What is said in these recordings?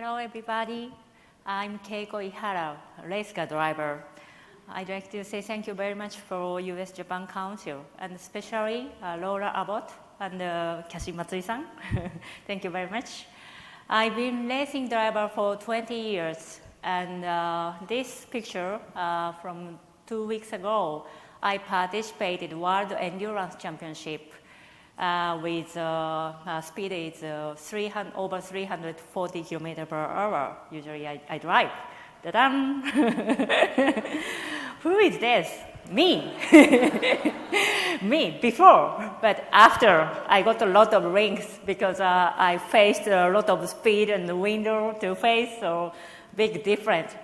Hello everybody, I'm Keiko Ihara, race car driver. I'd like to say thank you very much for US Japan Council, and especially Laura Abbott and Kashi Matsui-san. Thank you very much. I've been racing driver for 20 years, and this picture from 2 weeks ago, I participated World Endurance Championship with speed is over 340 km per hour. Usually I drive. Ta-da! Who is this? Me. Me, before. But after, I got a lot of rings because I faced a lot of speed and the window to face, so big difference.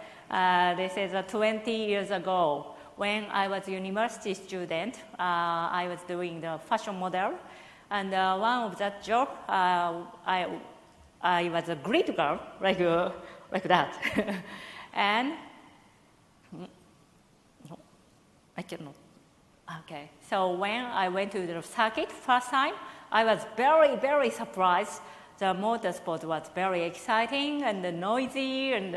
This is 20 years ago. When I was a university student, I was doing the fashion model. And one of that job, I was a grid girl, like that. And no, I cannot. Okay. So when I went to the circuit first time, I was very, very surprised. The motorsport was very exciting and noisy, and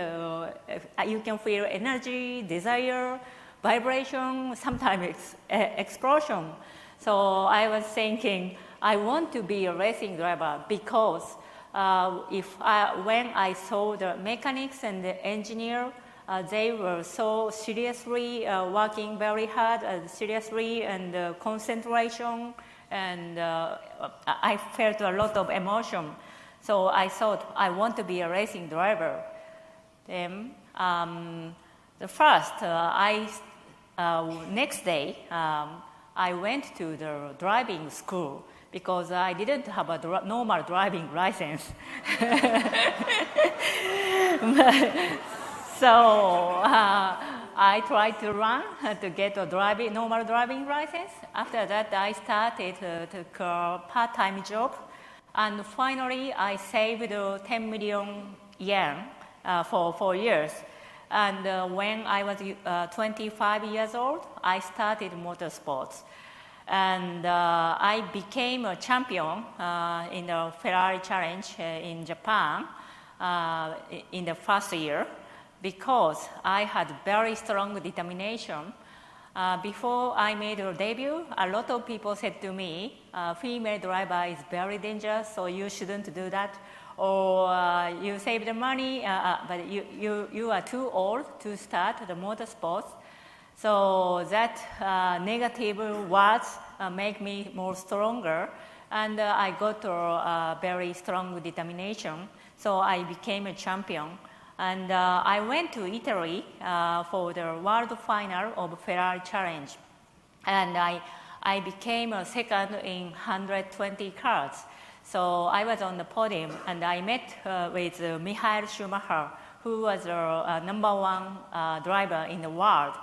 you can feel energy, desire, vibration, sometimes explosion. So I was thinking, I want to be a racing driver because when I saw the mechanics and the engineer, they were so seriously working very hard, seriously and concentration, and I felt a lot of emotion. So I thought I want to be a racing driver. Then the first, next day, I went to the driving school because I didn't have a normal driving license. So I tried to run to get a normal driving license. After that, I started to take a part-time job. And finally, I saved 10 million yen for 4 years. And when I was 25 years old, I started motorsports. And I became a champion in the Ferrari Challenge in Japan in the first year because I had very strong determination. Before I made a debut, a lot of people said to me, female driver is very dangerous, so you shouldn't do that. Or you save the money, but you are too old to start the motorsports. So that negative words make me more stronger, and I got a very strong determination. So I became a champion. And I went to Italy for the world final of Ferrari Challenge. And I became a second in 120 cars. So I was on the podium, and I met with Michael Schumacher, who was the #1 driver in the world.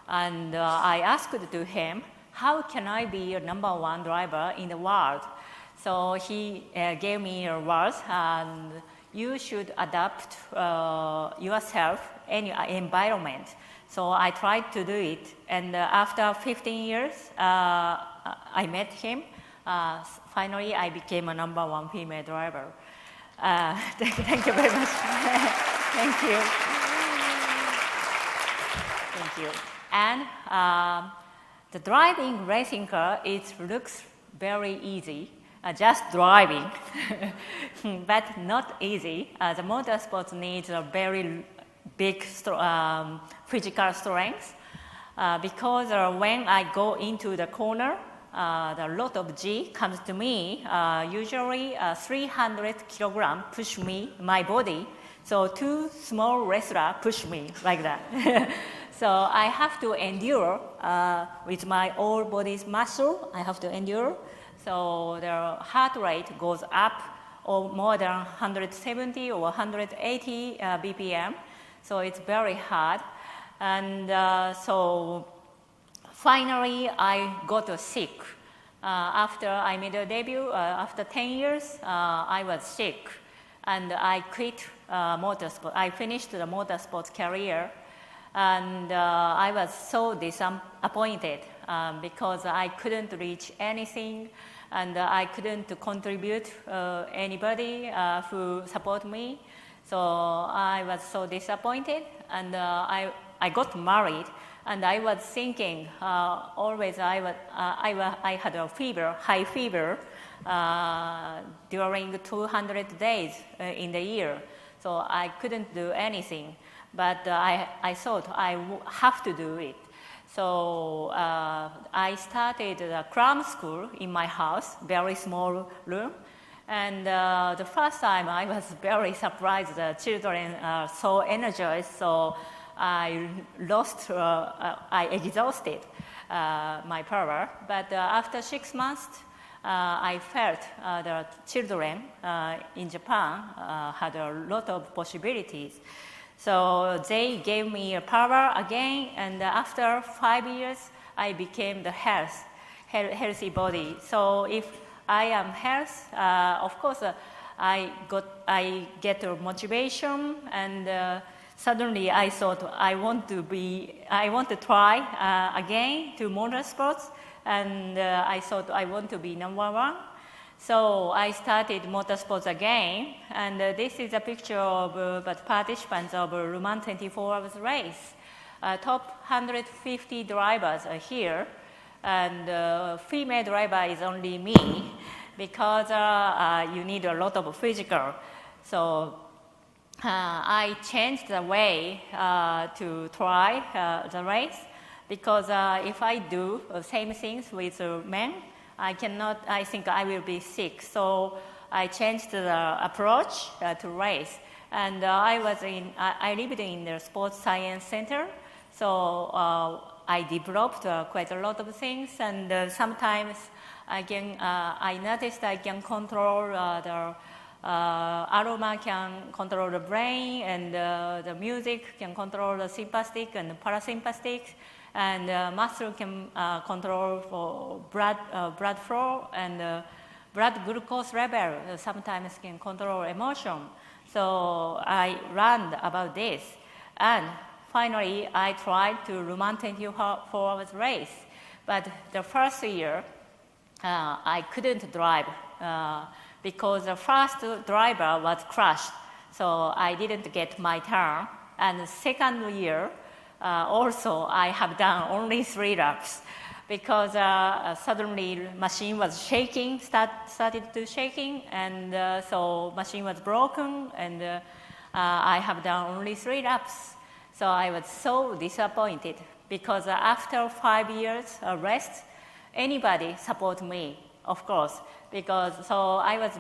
And I asked to him, how can I be a #1 driver in the world? So he gave me a words, and you should adapt yourself any environment. So I tried to do it, and after 15 years, I met him. Finally, I became a #1 female driver. Thank you very much. Thank you. Thank you. And the driving racing car, it looks very easy, just driving, but not easy. The motorsports needs a very big physical strength because when I go into the corner, the lot of G comes to me. Usually 300 kilograms push my body. So 2 small wrestlers push me like that. So I have to endure with my whole body's muscle. I have to endure. So the heart rate goes up or more than 170 or 180 BPM. So it's very hard. And so finally, I got sick. After I made a debut, after 10 years, I was sick. And I quit motorsport. I finished the motorsports career. And I was so disappointed because I couldn't reach anything, and I couldn't contribute anybody who support me. So I was so disappointed, and I got married, and I was thinking always I had a fever, high fever, during 200 days in the year. So I couldn't do anything, but I thought I have to do it. So I started a cram school in my house, very small room. And the first time I was very surprised the children are so energized, so I exhausted my power. But after 6 months, I felt the children in Japan had a lot of possibilities. So they gave me a power again, and after 5 years, I became the healthy body. So if I am health, of course, I get motivation, and suddenly I thought I want to try again to motorsports, and I thought I want to be #1. So I started motorsports again, and this is a picture of participants of Le Mans 24 hours race. Top 150 drivers are here, and female driver is only me, because you need a lot of physical. So I changed the way to try the race, because if I do the same things with men, I think I will be sick. So I changed the approach to race. And I lived in the sports science center. So I developed quite a lot of things. And sometimes I noticed I can control the aroma can control the brain, and the music can control the sympathetic and parasympathetic. And muscle can control for blood flow, and blood glucose level sometimes can control emotion. So I learned about this, and finally I tried to Le Mans 24 hours race. But the first year I couldn't drive because the first driver was crashed, so I didn't get my turn. And the second year, also, I have done only 3 laps, because suddenly machine was shaking, started to shaking, and so machine was broken, and I have done only 3 laps. So I was so disappointed, because after 5 years rest, anybody support me, of course, because so I was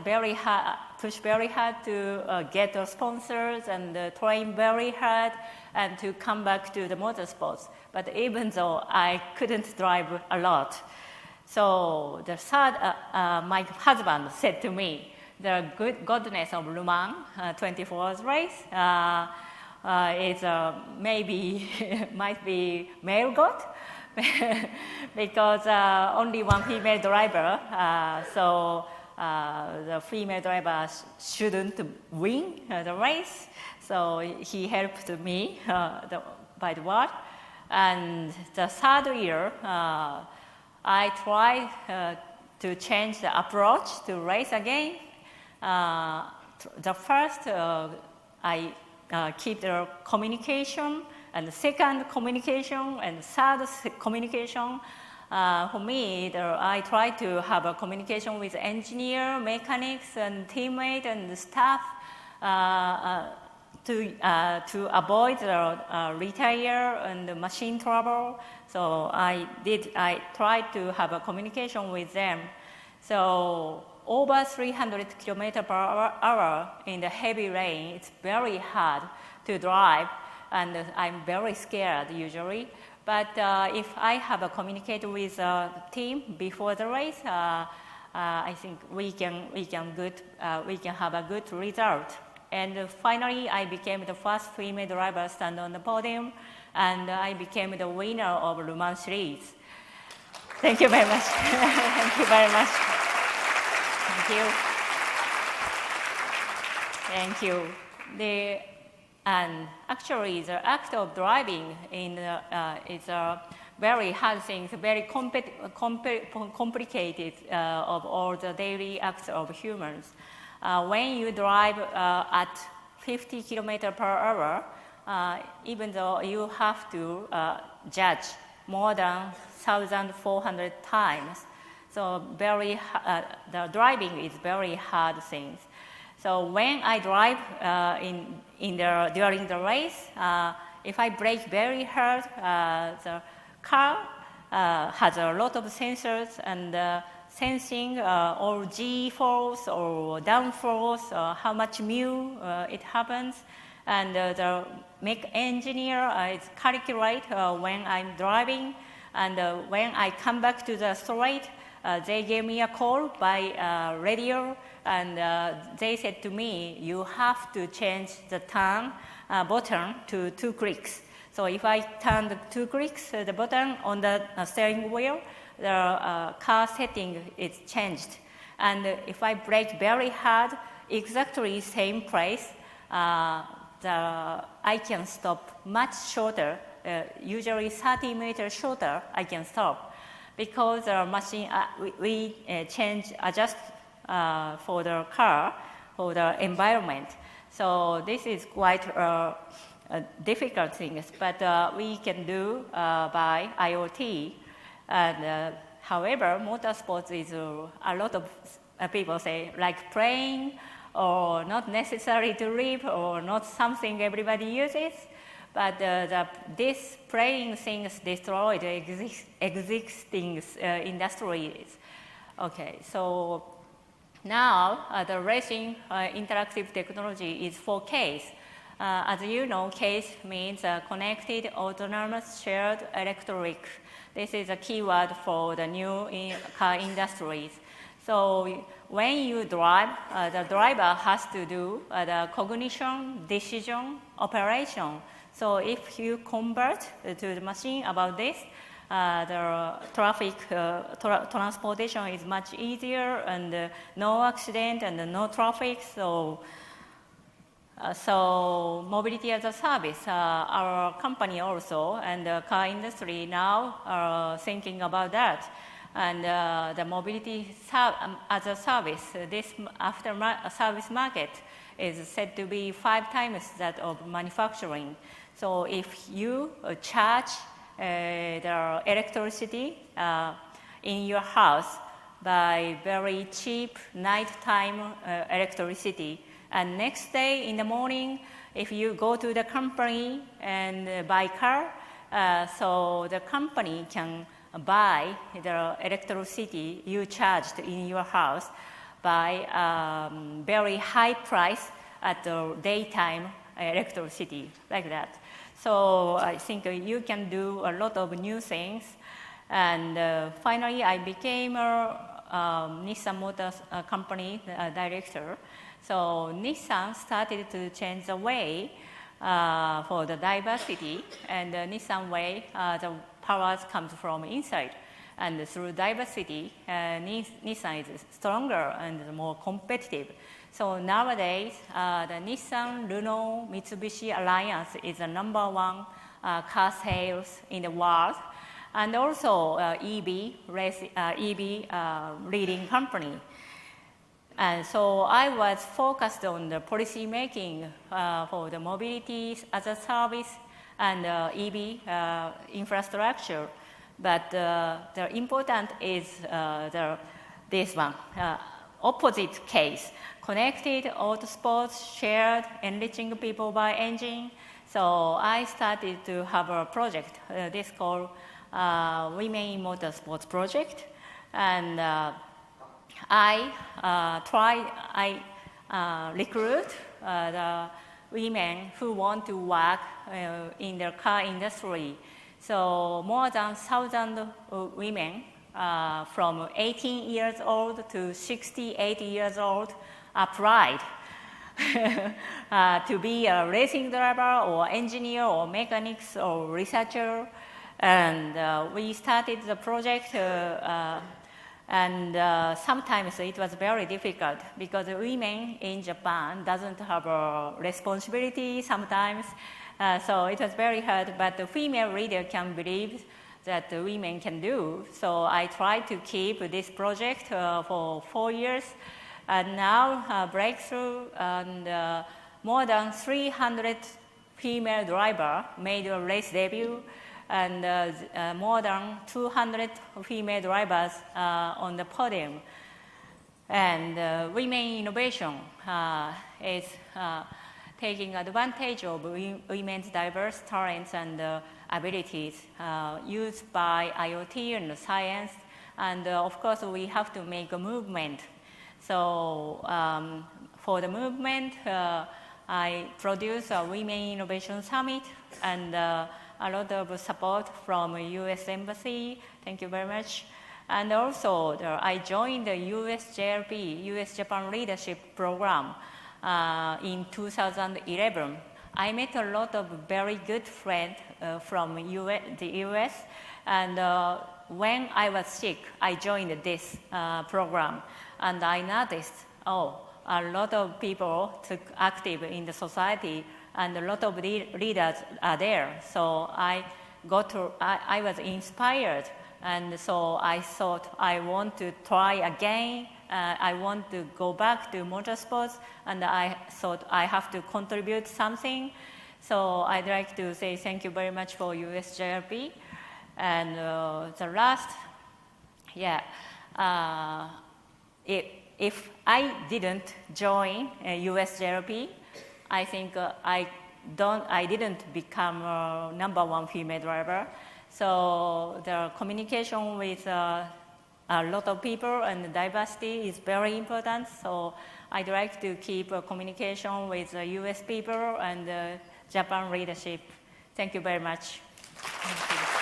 pushed very hard to get sponsors and train very hard and to come back to the motorsports. But even though I couldn't drive a lot, so the third, my husband said to me, the goodness of Le Mans 24 hours race is maybe might be male god, because only one female driver, so the female driver shouldn't win the race. So he helped me by the word. And the third year, I tried to change the approach to race again. The first, I keep the communication, and the second communication, and third communication. For me, I try to have a communication with engineer, mechanics, and teammate and staff to avoid the retire and the machine trouble. So I tried to have a communication with them. So over 300 km per hour in the heavy rain, it's very hard to drive, and I'm very scared usually. But if I have a communicate with a team before the race, I think we can have a good result. And finally, I became the first female driver stand on the podium, and I became the winner of Le Mans series. Thank you very much. Thank you very much. Thank you. Thank you. And actually, the act of driving is a very hard thing, very complicated of all the daily acts of humans. When you drive at 50 kilometers per hour, even though you have to judge more than 1,400 times. So the driving is very hard thing. So when I drive during the race, if I brake very hard, the car has a lot of sensors and sensing or G-force or downforce, how much mu it happens. And the engineer is calculate when I'm driving. And when I come back to the straight, they gave me a call by radio. And they said to me, you have to change the turn button to 2 clicks. So if I turn the 2 clicks, the button on the steering wheel, the car setting is changed. And if I brake very hard, exactly same place, I can stop much shorter, usually 30 meters shorter, I can stop. Because the machine, we adjust for the car, for the environment. So this is quite a difficult thing, but we can do by IoT. And however, motorsports is a lot of people say like playing or not necessary to live or not something everybody uses. But this playing things destroy the existing industries. Okay, so now the racing interactive technology is for CASE. As you know, CASE means connected autonomous shared electric. This is a keyword for the new car industries. So when you drive, the driver has to do the cognition, decision, operation. So if you convert to the machine about this, the traffic transportation is much easier and no accident and no traffic. So mobility as a service, our company also and the car industry now are thinking about that. And the mobility as a service, this after-service market is said to be 5 times that of manufacturing. So if you charge the electricity in your house by very cheap nighttime electricity, and next day in the morning, if you go to the company and buy car, so the company can buy the electricity you charged in your house by very high price at the daytime electricity, like that. So I think you can do a lot of new things. And finally, I became a Nissan Motors company director. So Nissan started to change the way for the diversity, and the Nissan way, the powers comes from inside. And through diversity, Nissan is stronger and more competitive. So nowadays, the Nissan, Renault, Mitsubishi alliance is the #1 car sales in the world, and also EV leading company. And so I was focused on the policy making for the mobility as a service and EV infrastructure. But the important is this one, opposite case, connected autosports, shared, enriching people by engine. So I started to have a project, this called Women in Motorsports project. And I recruit the women who want to work in the car industry. So more than 1,000 women from 18 years old to 68 years old applied to be a racing driver or engineer or mechanics or researcher. And we started the project and sometimes it was very difficult because women in Japan doesn't have a responsibility sometimes. So it was very hard, but the female leader can believe that the women can do. So I tried to keep this project for 4 years. And now breakthrough and more than 300 female drivers made a race debut, and more than 200 female drivers on the podium. And women innovation is taking advantage of women's diverse talents and abilities used by IoT and science. And of course, we have to make a movement. So for the movement, I produced a Women Innovation Summit and a lot of support from US Embassy. Thank you very much. And also, I joined the USJLP, US Japan Leadership Program in 2011. I met a lot of very good friends from the US, and when I was sick, I joined this program, and I noticed, a lot of people took active in the society, and a lot of leaders are there. So I was inspired, and so I thought I want to try again. I want to go back to motorsports, and I thought I have to contribute something. So I'd like to say thank you very much for USJLP. And the last, if I didn't join USJLP, I think I didn't become #1 female driver. So the communication with a lot of people and diversity is very important. So I'd like to keep communication with the US people and Japan leadership. Thank you very much. Thank you.